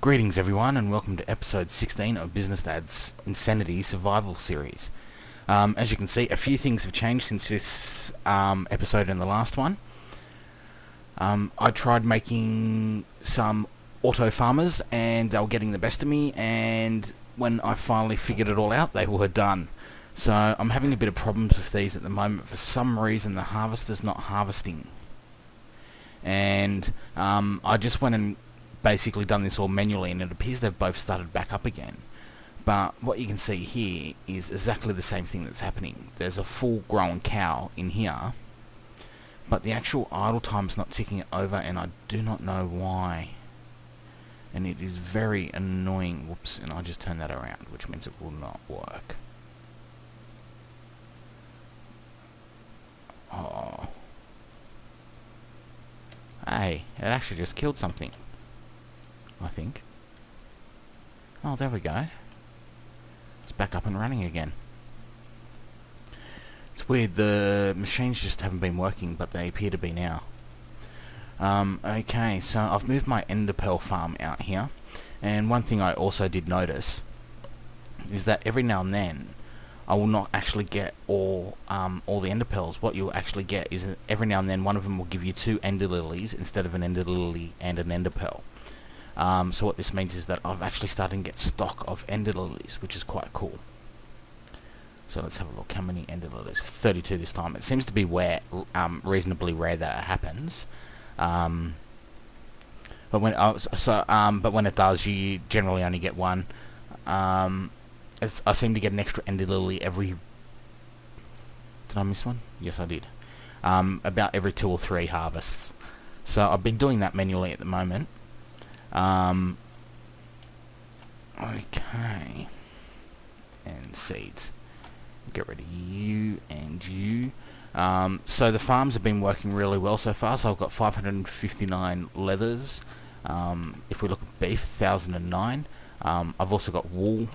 Greetings everyone and welcome to episode 16 of Business Dad's Insanity Survival Series. As you can see, a few things have changed since this episode and the last one. I tried making some auto farmers and they were getting the best of me, and when I finally figured it all out, they were done. So I'm having a bit of problems with these at the moment. For some reason the harvester's not harvesting. And I just went and basically done this all manually, and it appears they've both started back up again. But what you can see here is exactly the same thing that's happening. There's a full grown cow in here, but the actual idle time's not ticking it over, and I do not know why. And it is very annoying. Whoops, and I just turned that around, which means it will not work. Oh. Hey, it actually just killed something, I think. Oh, there we go. It's back up and running again. It's weird, the machines just haven't been working, but they appear to be now. Okay, so I've moved my ender pearl farm out here, and one thing I also did notice is that every now and then I will not actually get all the ender pearls. What you'll actually get is every now and then one of them will give you 2 ender lilies instead of an ender lily and an ender pearl. So what this means is that I've actually started to get stock of ender lilies, which is quite cool. So let's have a look. How many ender lilies? 32 this time. It seems to be reasonably rare that it happens. But when it does, you generally only get one. I seem to get an extra ender lily every... Did I miss one? Yes, I did. About every 2 or 3 harvests. So I've been doing that manually at the moment. Okay. And seeds. Get rid of you and you. So the farms have been working really well so far. So I've got 559 leathers. If we look at beef, 1,009. I've also got wool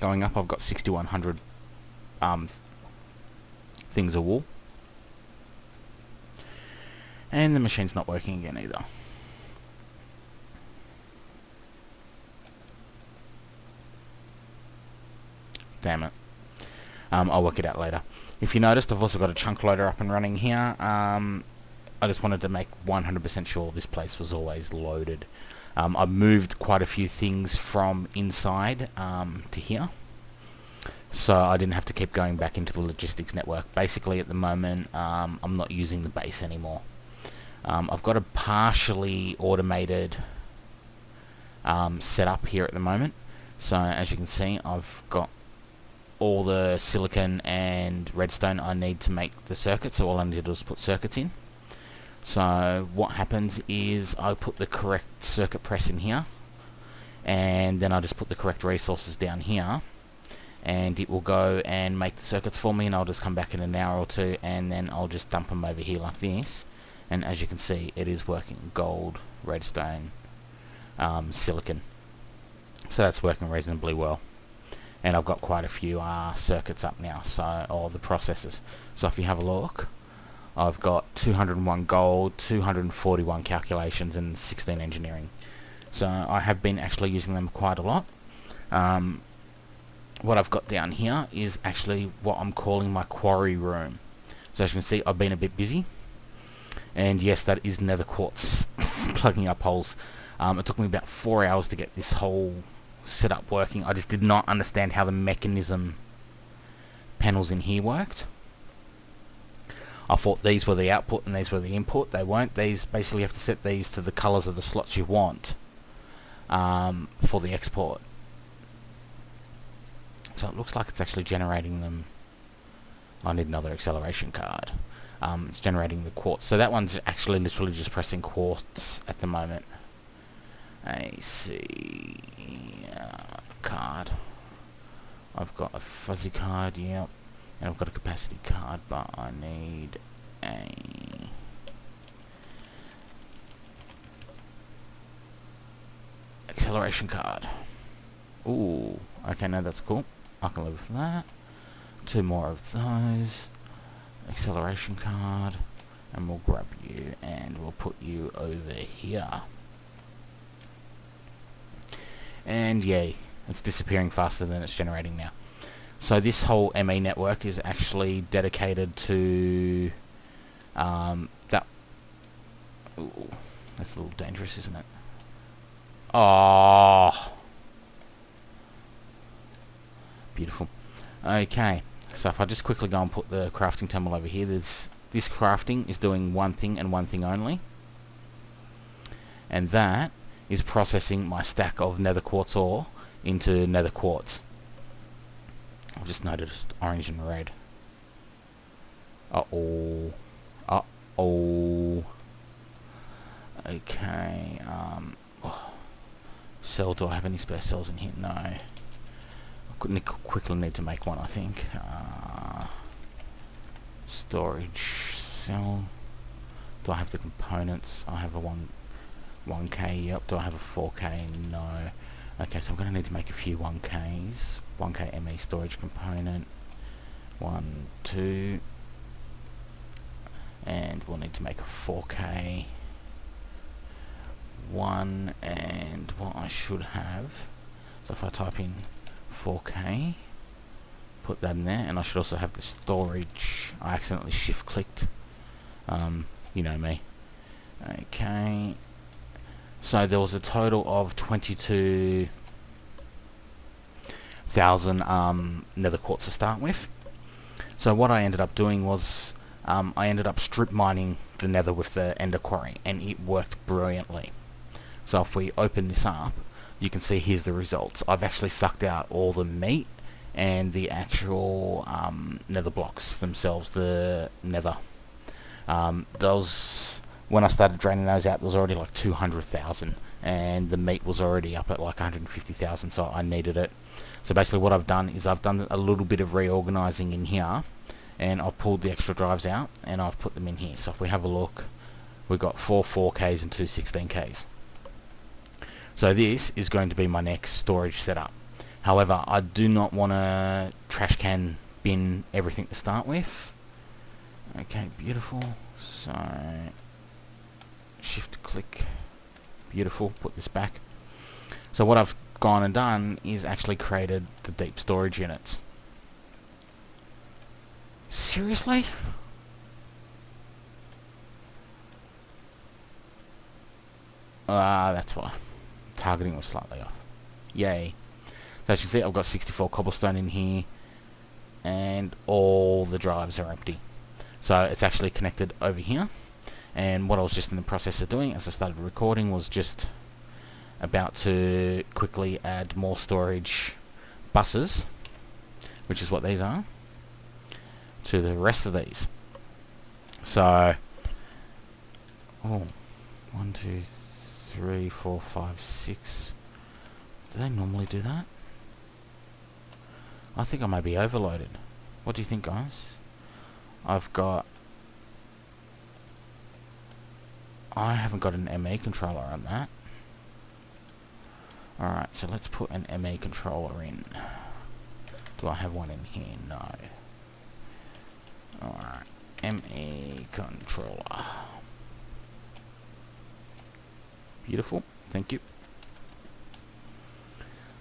going up. I've got 6,100 things of wool. And the machine's not working again either. Damn it. I'll work it out later. If you noticed, I've also got a chunk loader up and running here. I just wanted to make 100% sure this place was always loaded. I've moved quite a few things from inside to here, so I didn't have to keep going back into the logistics network. Basically at the moment I'm not using the base anymore. I've got a partially automated setup here at the moment. So as you can see, I've got all the silicon and redstone I need to make the circuit, so all I need to do is put circuits in. So what happens is I put the correct circuit press in here, and then I just put the correct resources down here, and it will go and make the circuits for me, and I'll just come back in an hour or 2, and then I'll just dump them over here like this. And as you can see, it is working. Gold, redstone, silicon. So that's working reasonably well. And I've got quite a few circuits up now, or the processors. So if you have a look, I've got 201 gold, 241 calculations, and 16 engineering. So I have been actually using them quite a lot. What I've got down here is actually what I'm calling my quarry room. So as you can see, I've been a bit busy. And yes, that is nether quartz plugging up holes. It took me about 4 hours to get this whole setup working. I just did not understand how the mechanism panels in here worked. I thought these were the output and these were the input. They weren't. These basically have to set these to the colours of the slots you want for the export. So it looks like it's actually generating them. I need another acceleration card. It's generating the quartz. So that one's actually literally just pressing quartz at the moment. AC card. I've got a fuzzy card, yep. And I've got a capacity card, but I need a acceleration card. Ooh, okay, no, that's cool. I can live with that. 2 more of those. Acceleration card. And we'll grab you and we'll put you over here. and yeah, it's disappearing faster than it's generating now. So this whole ME network is actually dedicated to that. Ooh, that's a little dangerous, isn't it? Oh, beautiful. Okay, so if I just quickly go and put the crafting table over here, this crafting is doing one thing and one thing only, and that is processing my stack of nether quartz ore into nether quartz. I've just noticed orange and red. Uh-oh. Uh-oh. Okay, cell, do I have any spare cells in here? No. I quickly need to make one, I think. Storage cell. Do I have the components? I have a 1K, yep. Do I have a 4K? No. Okay, so I'm going to need to make a few 1Ks. 1K ME storage component. 1, 2. And we'll need to make a 4K. 1, and what I should have, so if I type in 4K, put that in there, and I should also have the storage. I accidentally shift clicked. You know me. Okay. So there was a total of 22,000 nether quartz to start with. So what I ended up doing was I ended up strip mining the nether with the Ender Quarry, and it worked brilliantly. So if we open this up, you can see here's the results. I've actually sucked out all the meat and the actual nether blocks themselves, the nether. Those, when I started draining those out, there was already like 200,000, and the meat was already up at like 150,000, so I needed it. So basically what I've done is I've done a little bit of reorganizing in here, and I've pulled the extra drives out and I've put them in here. So if we have a look, we've got 4 4Ks and 2 16Ks. So this is going to be my next storage setup. However, I do not want to trash can bin everything to start with. Okay, beautiful. So shift click, beautiful, put this back. So what I've gone and done is actually created the deep storage units. Seriously? That's why. Targeting was slightly off. Yay. So as you can see, I've got 64 cobblestone in here, and all the drives are empty. So it's actually connected over here, and what I was just in the process of doing as I started recording was just about to quickly add more storage buses, which is what these are, to the rest of these. So, 1, 2, 3, 4, 5, 6. Do they normally do that? I think I may be overloaded. What do you think, guys? I haven't got an ME controller on that. Alright, so let's put an ME controller in. Do I have one in here? No. Alright, ME controller. Beautiful, thank you.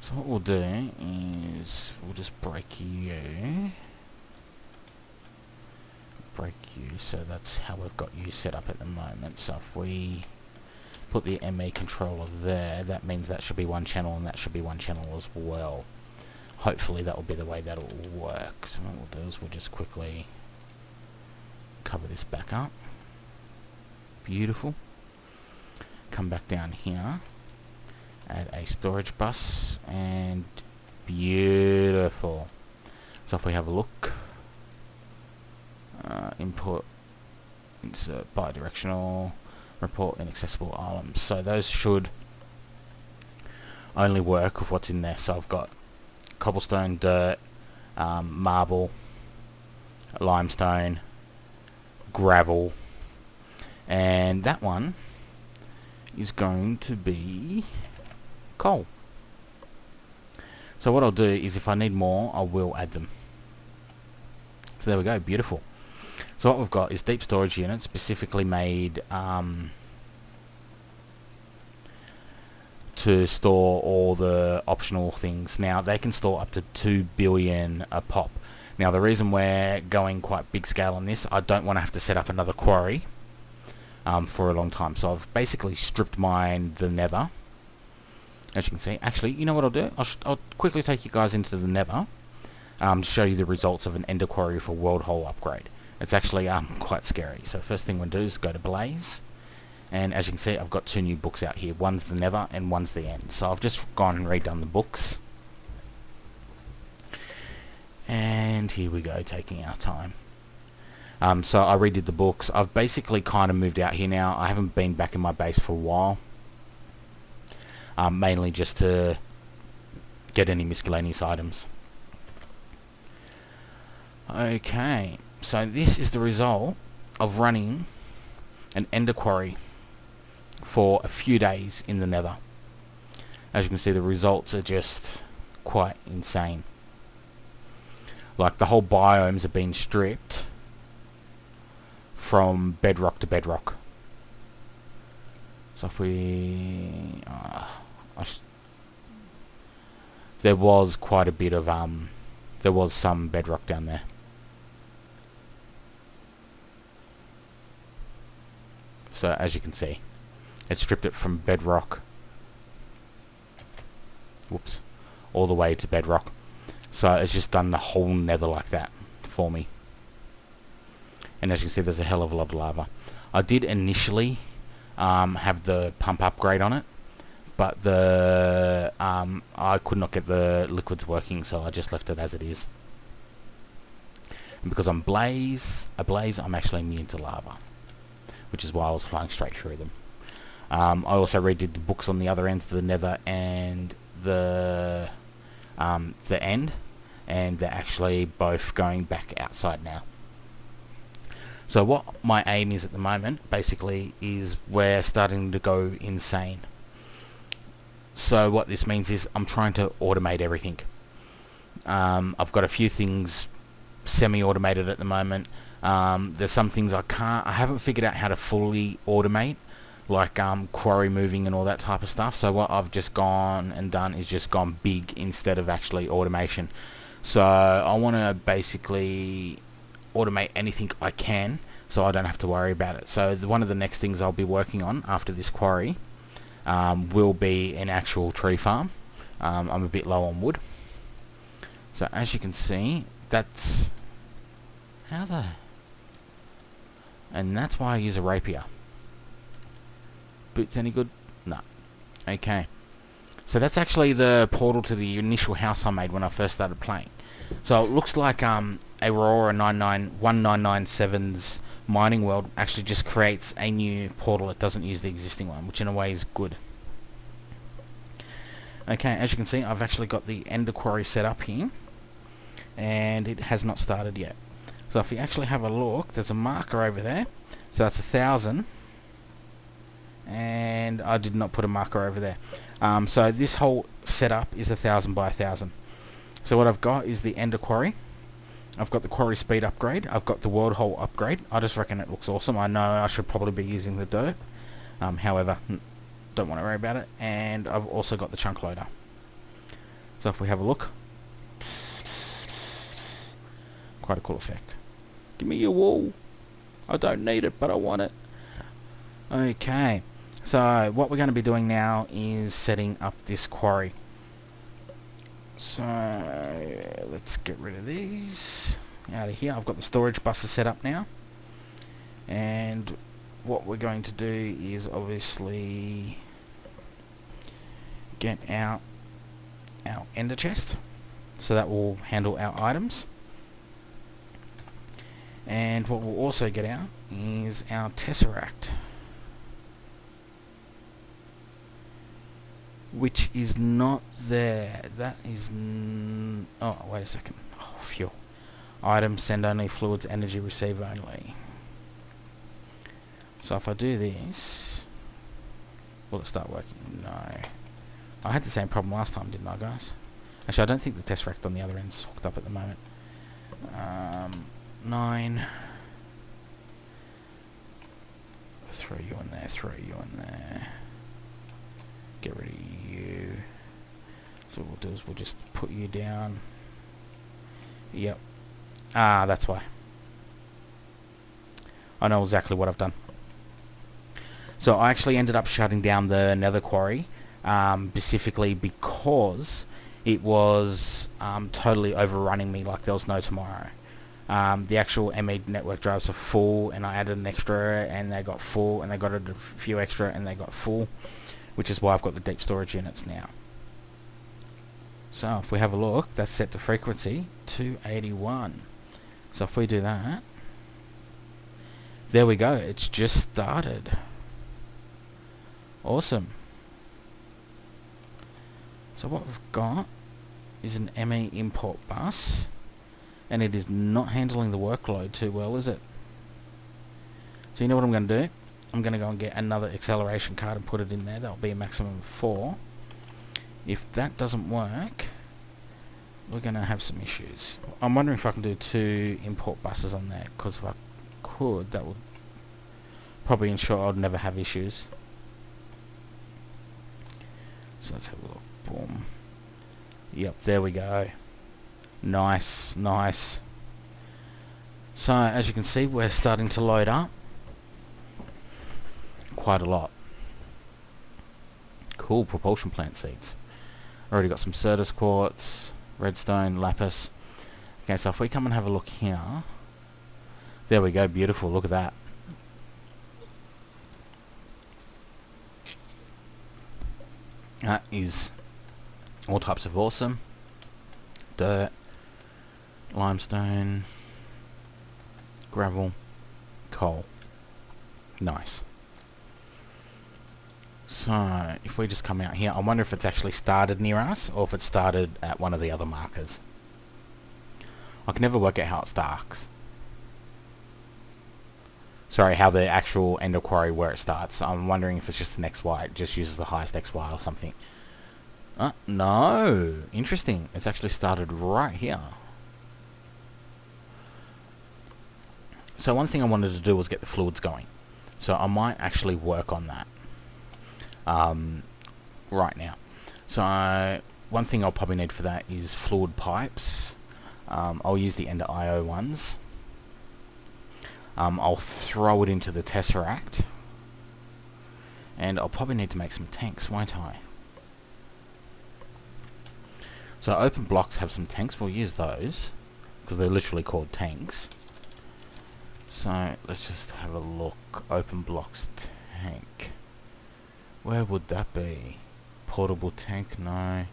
So what we'll do is we'll just break you, so that's how we've got you set up at the moment. So if we put the ME controller there, that means that should be one channel and that should be one channel as well. Hopefully that will be the way that will work. So what we'll do is we'll just quickly cover this back up. Beautiful. Come back down here, add a storage bus, and beautiful. So if we have a look, input, insert bidirectional, report inaccessible items. So those should only work with what's in there. So I've got cobblestone, dirt, marble, limestone, gravel, and that one is going to be coal. So what I'll do is if I need more, I will add them. So there we go, beautiful. So what we've got is deep storage units specifically made to store all the optional things. Now they can store up to 2 billion a pop. Now the reason we're going quite big scale on this, I don't want to have to set up another quarry for a long time. So I've basically stripped mine the nether. As you can see, actually, you know what I'll do? I'll quickly take you guys into the nether to show you the results of an Ender Quarry for World Hole upgrade. It's actually quite scary. So the first thing we'll do is go to Blaze. And as you can see, I've got 2 new books out here. One's the nether and one's the end. So I've just gone and redone the books. And here we go, taking our time. So I redid the books. I've basically kind of moved out here now. I haven't been back in my base for a while. Mainly just to get any miscellaneous items. Okay, so this is the result of running an Ender Quarry for a few days in the nether. As you can see, the results are just quite insane. Like, the whole biomes have been stripped from bedrock to bedrock. So if we... there was quite a bit of... there was some bedrock down there. So as you can see, it stripped it from bedrock, whoops, all the way to bedrock. So it's just done the whole nether like that for me. And as you can see, there's a hell of a lot of lava. I did initially have the pump upgrade on it, but the I could not get the liquids working, so I just left it as it is. And because I'm a blaze, I'm actually immune to lava, which is why I was flying straight through them. I also redid the books on the other ends of the nether and the end, and they're actually both going back outside now. So what my aim is at the moment, basically, is we're starting to go insane. So what this means is I'm trying to automate everything. I've got a few things semi-automated at the moment. There's some things I haven't figured out how to fully automate, like quarry moving and all that type of stuff. So what I've just gone and done is just gone big instead of actually automation. So I want to basically automate anything I can so I don't have to worry about it. So one of the next things I'll be working on after this quarry will be an actual tree farm. I'm a bit low on wood. So as you can see, that's... And that's why I use a rapier. Boots any good? No. Okay. So that's actually the portal to the initial house I made when I first started playing. So it looks like Aurora 1997's mining world actually just creates a new portal. It doesn't use the existing one, which in a way is good. Okay, as you can see, I've actually got the Ender Quarry set up here, and it has not started yet. So if you actually have a look, there's a marker over there. So that's 1,000. And I did not put a marker over there. So this whole setup is 1,000 by 1,000. So what I've got is the Ender Quarry. I've got the quarry speed upgrade. I've got the world hole upgrade. I just reckon it looks awesome. I know I should probably be using the dirt. However, don't want to worry about it. And I've also got the chunk loader. So if we have a look. Quite a cool effect. Give me your wool. I don't need it, but I want it. Okay. So what we're going to be doing now is setting up this quarry. So let's get rid of these out of here. I've got the storage buses set up now. And what we're going to do is obviously get out our ender chest. So that will handle our items. And what we'll also get out is our tesseract, which is not there. That is... oh, wait a second. Oh, fuel. Items send only, fluids, energy receive only. So if I do this, will it start working? No. I had the same problem last time, didn't I, guys? Actually, I don't think the tesseract on the other end's hooked up at the moment. 9. Throw you in there, throw you in there. Get rid of you. So what we'll do is we'll just put you down. Yep. Ah, that's why. I know exactly what I've done. So I actually ended up shutting down the nether quarry, specifically because it was totally overrunning me like there was no tomorrow. The actual ME network drives are full, and I added an extra and they got full, and they got a few extra and they got full, which is why I've got the deep storage units now. So if we have a look, that's set to frequency 281. So if we do that, there we go, it's just started. Awesome. So what we've got is an ME import bus, and it is not handling the workload too well, is it? So you know what I'm going to do? I'm going to go and get another acceleration card and put it in there. That'll be a maximum of 4. If that doesn't work, we're going to have some issues. I'm wondering if I can do 2 import buses on there, because if I could, that would probably ensure I'd never have issues. So let's have a look. Boom. Yep, there we go. Nice, nice. So as you can see, we're starting to load up quite a lot. Cool propulsion plant seeds. Already got some Certus quartz, redstone, lapis. Okay, so if we come and have a look here, there we go, beautiful, look at that. That is all types of awesome. Dirt, limestone, gravel, coal. Nice. So if we just come out here, I wonder if it's actually started near us or if it started at one of the other markers. I can never work out how it starts. Sorry, how the actual Ender Quarry where it starts. I'm wondering if it's just an XY. It just uses the highest XY or something. No. Interesting. It's actually started right here. So one thing I wanted to do was get the fluids going. So I might actually work on that right now. So one thing I'll probably need for that is fluid pipes. I'll use the Ender IO ones. I'll throw it into the Tesseract. And I'll probably need to make some tanks, won't I? So open blocks have some tanks. We'll use those because they're literally called tanks. So let's just have a look. Open blocks tank. Where would that be? Portable tank? No.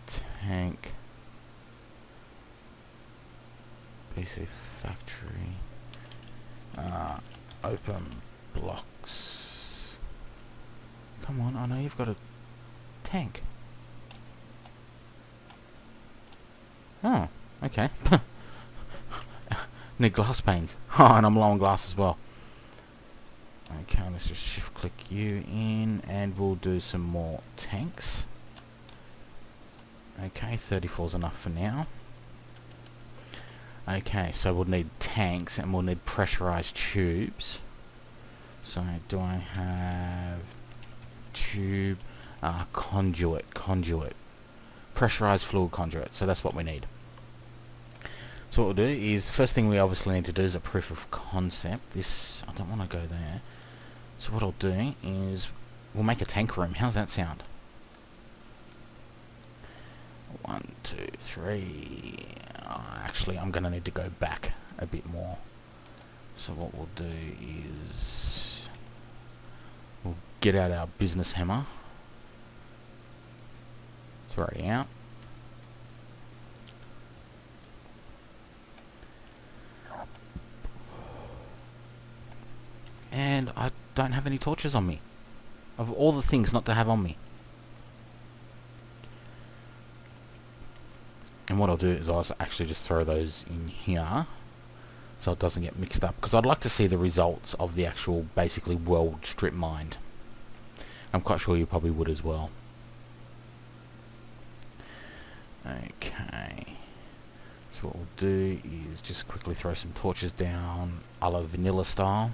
Tank. PC factory. Open blocks. Come on, I know you've got a tank. Oh, okay. Need glass panes. Oh, and I'm low on glass as well. Okay, let's just shift click you in and we'll do some more tanks. Okay, 34 is enough for now. Okay, so we'll need tanks and we'll need pressurized tubes. So do I have tube, conduit. Pressurized fluid conduit, so that's what we need. So what we'll do is, first thing we obviously need to do is a proof of concept. This, I don't want to go there. So what I'll do is, we'll make a tank room. How's that sound? 1, 2, 3. Actually, I'm going to need to go back a bit more. So what we'll do is, we'll get out our business hammer. It's already out. And I don't have any torches on me. Of all the things not to have on me. And what I'll do is I'll actually just throw those in here so it doesn't get mixed up, because I'd like to see the results of the actual basically world strip mined. I'm quite sure you probably would as well. Okay, so what we'll do is just quickly throw some torches down a la vanilla style.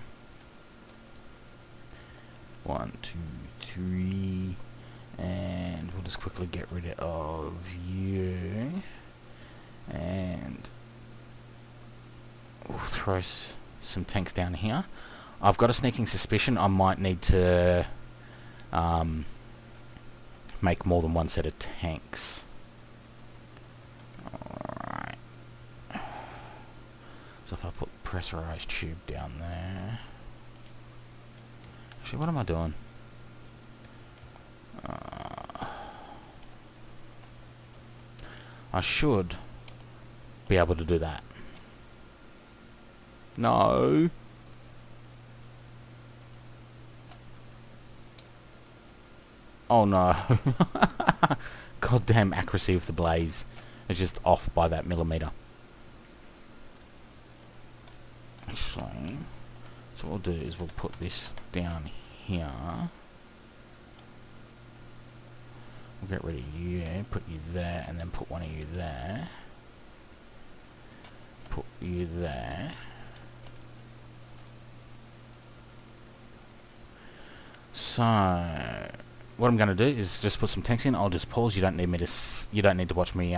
1, 2, 3, and we'll just just quickly get rid of you, and we'll throw some tanks down here. I've got a sneaking suspicion I might need to make more than one set of tanks. Alright. So if I put pressurized tube down there... Actually, what am I doing? I should be able to do that. No. Oh no. Goddamn accuracy of the blaze is just off by that millimeter. Actually, so what we'll do is we'll put this down here. We'll get rid of you, put you there, and then put one of you there. Put you there. So what I'm going to do is just put some tanks in. I'll just pause. You don't need me to. You don't need to watch me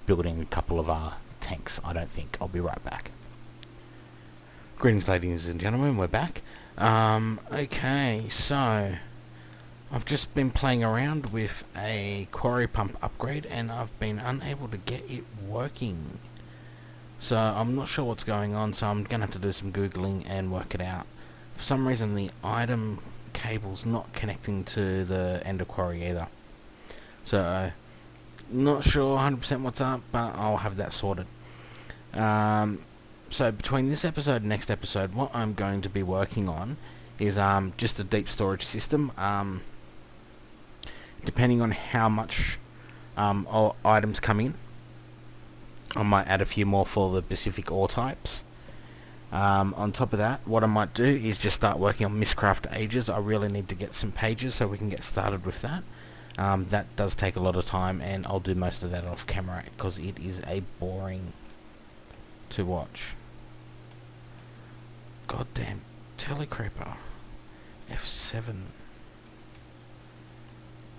building a couple of tanks. I don't think. I'll be right back. Greetings, ladies and gentlemen. We're back. Okay, so I've just been playing around with a quarry pump upgrade, and I've been unable to get it working. So I'm not sure what's going on. So I'm going to have to do some googling and work it out. For some reason, the item cable's not connecting to the Ender Quarry either. So not sure 100% what's up, but I'll have that sorted. So between this episode and next episode, what I'm going to be working on is just a deep storage system. Depending on how much items come in, I might add a few more for the specific ore types. On top of that, what I might do is just start working on Mistcraft Ages. I really need to get some pages so we can get started with that. That does take a lot of time, and I'll do most of that off camera because it is a boring to watch. Goddamn Telecreeper. F7.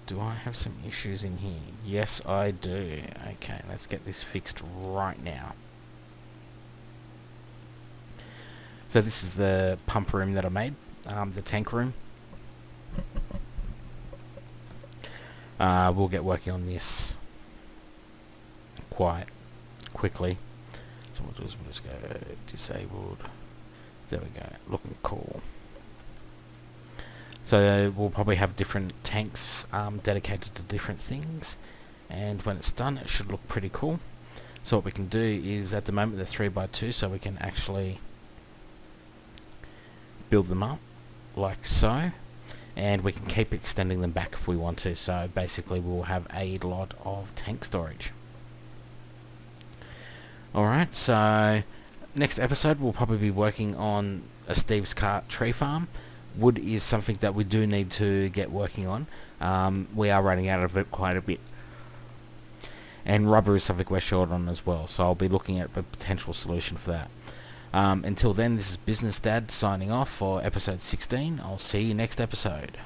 Do I have some issues in here? Yes, I do. Okay, let's get this fixed right now. So this is the pump room that I made, the tank room. We'll get working on this quite quickly. So we'll just go disabled. There we go, looking cool. So we'll probably have different tanks dedicated to different things, and when it's done it should look pretty cool. So what we can do is, at the moment they're 3x2, so we can actually build them up like so, and we can keep extending them back if we want to. So basically we'll have a lot of tank storage. Alright, so next episode we'll probably be working on a Steve's Cart tree farm. Wood is something that we do need to get working on. We are running out of it quite a bit. And rubber is something we're short on as well, so I'll be looking at a potential solution for that. Until then, this is Business Dad signing off for episode 16. I'll see you next episode.